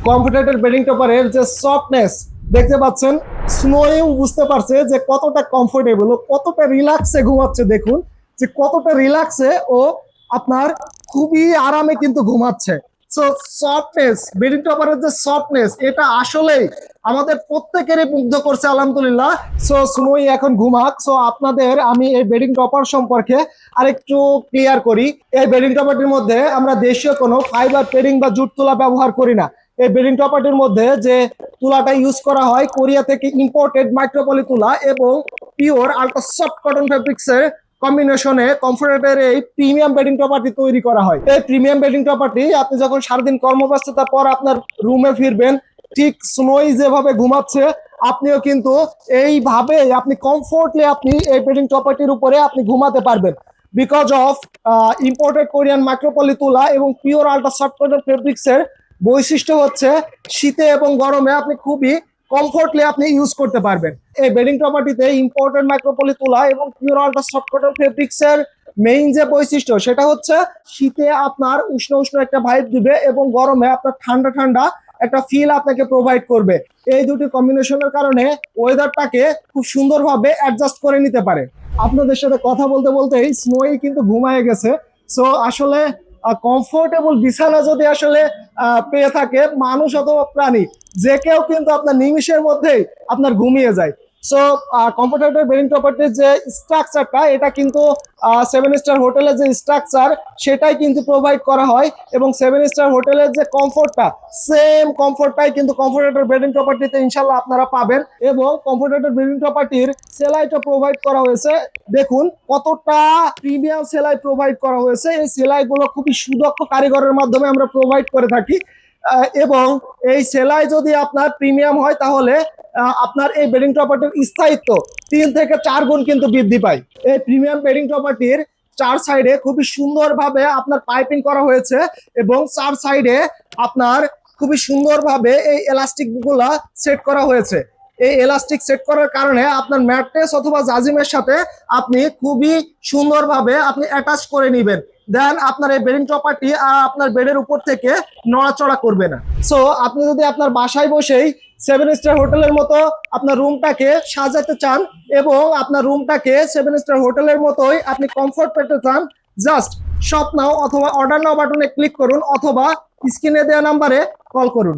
কম্পিউটারের বেডিং টপারের যে সফটনেস দেখতে পাচ্ছেন, স্নোয়েও বুঝতে পারছে যে কতটা কমফোর্টেবল ও কতটা রিল্যাক্সে ঘুমাচ্ছে। দেখুন যে কতটা রিল্যাক্সে ও আপনার খুবই আরামে কিন্তু ঘুমাচ্ছে। সো সফটনেস, বেডিং টপারের যে সফটনেস, এটা আসলেই আমাদের প্রত্যেকেরই মুগ্ধ করছে আলহামদুলিল্লাহ। সো স্নোই এখন ঘুমাক। সো আপনাদের আমি এই বেডিং টপার সম্পর্কে আরেকটু ক্লিয়ার করি। এই বেডিং টপারটির মধ্যে আমরা দেশীয় কোনো ফাইবার পেডিং বা জুট তুলা ব্যবহার করি না। এই বেডিং টপারটির মধ্যে যে তুলাটা ইউজ করা হয় কোরিয়া থেকে ইম্পোর্টেড মাইক্রোপলি তুলা এবং পিওর আল্ট্রা সফট কটন ফেব্রিক্সের কম্বিনেশনে কমফোর্টের এই প্রিমিয়াম বেডিং টপারটি তৈরি করা হয়। এই প্রিমিয়াম বেডিং টপারটি আপনি যখন সারাদিন কর্মব্যস্ততার পর আপনার রুমে ফিরবেন, ঠিক স্নোই যেভাবে ঘুমাচ্ছে আপনিও কিন্তু এইভাবে আপনি কমফোর্টলি আপনি এই বেডিং টপারটির উপরে আপনি ঘুমাতে পারবেন। Because of imported Korean micro poly তুলা এবং পিওর আল্ট্রা সফট কটন ফেব্রিক্সের বৈশিষ্ট্য হচ্ছে শীতে এবং গরমে আপনি খুবই কমফোর্টলি আপনি ইউজ করতে পারবেন। এই বেডিং টপারটিতে ইম্পোর্টেড মাইক্রোপলি তুলা এবং পিওর আল্ট্রা সফট কটন ফেব্রিক্সের মেইন যে বৈশিষ্ট্য সেটা হচ্ছে শীতে আপনার উষ্ণ উষ্ণ একটা ভাইব দিবে এবং গরমে আপনার ঠান্ডা ঠান্ডা একটা ফিল আপনাকে প্রোভাইড করবে। এই দুটি কম্বিনেশনের কারণে ওয়েদারটাকে খুব সুন্দরভাবে অ্যাডজাস্ট করে নিতে পারে। আপনাদের সাথে কথা বলতে বলতেই স্নোই কিন্তু ঘুমায় গেছে। সো আসলে কমফোর্টেবল বিছানা যদি আসলে পেয়ে থাকে মানুষ অথবা প্রাণী, যে কেউ কিন্তু আপনার নিমিষের মধ্যেই আপনার ঘুমিয়ে যায়। সো কমফোর্টেবল বেডিং টপারটির যে স্ট্রাকচারটা, এটা কিন্তু 7 স্টার হোটেলের যে স্ট্রাকচার সেটাই কিন্তু প্রোভাইড করা হয় এবং 7 স্টার হোটেলের যে কমফোর্টটা, সেম কমফোর্টটাই কিন্তু কমফোর্টেবল বেডিং টপারটিতে ইনশাল্লাহ আপনারা পাবেন। এবং কমফোর্টেবল বেডিং টপারটির সেলাইটা প্রোভাইড করা হয়েছে, দেখুন কতটা প্রিমিয়াম সেলাই প্রোভাইড করা হয়েছে। এই সেলাইগুলো খুবই সুদক্ষ কারিগরের মাধ্যমে আমরা প্রোভাইড করে থাকি এবং এই সেলাই যদি আপনার প্রিমিয়াম হয় তাহলে আপনার এই বেডিং টপারটির স্থায়িত্ব 3 থেকে 4 গুণ কিন্তু বৃদ্ধি পায়। এই প্রিমিয়াম বেডিং টপারটির 4 সাইডে খুবই সুন্দরভাবে আপনার পাইপিং করা হয়েছে এবং 4 সাইডে আপনার খুবই সুন্দরভাবে এই এলাস্টিক গুলা সেট করা হয়েছে। এই এলাস্টিক সেট করার কারণে আপনার ম্যাট্রেস অথবা জাজিমের সাথে আপনি খুবই সুন্দরভাবে আপনি অ্যাটাচ করে নেবেন। দেন আপনার এই বেডিং টপারটি আপনার বেডের উপর থেকে নড়াচড়া করবে না। সো আপনি যদি আপনার বাসায় বসেই 7 স্টার হোটেলের মতো আপনার রুমটাকে সাজাতে চান এবং আপনার রুমটাকে 7 স্টার হোটেলের মতোই আপনি কমফোর্ট পেতে চান, জাস্ট শপ নাও অথবা অর্ডার নাও বাটনে ক্লিক করুন অথবা স্ক্রিনে দেওয়া নাম্বারে কল করুন।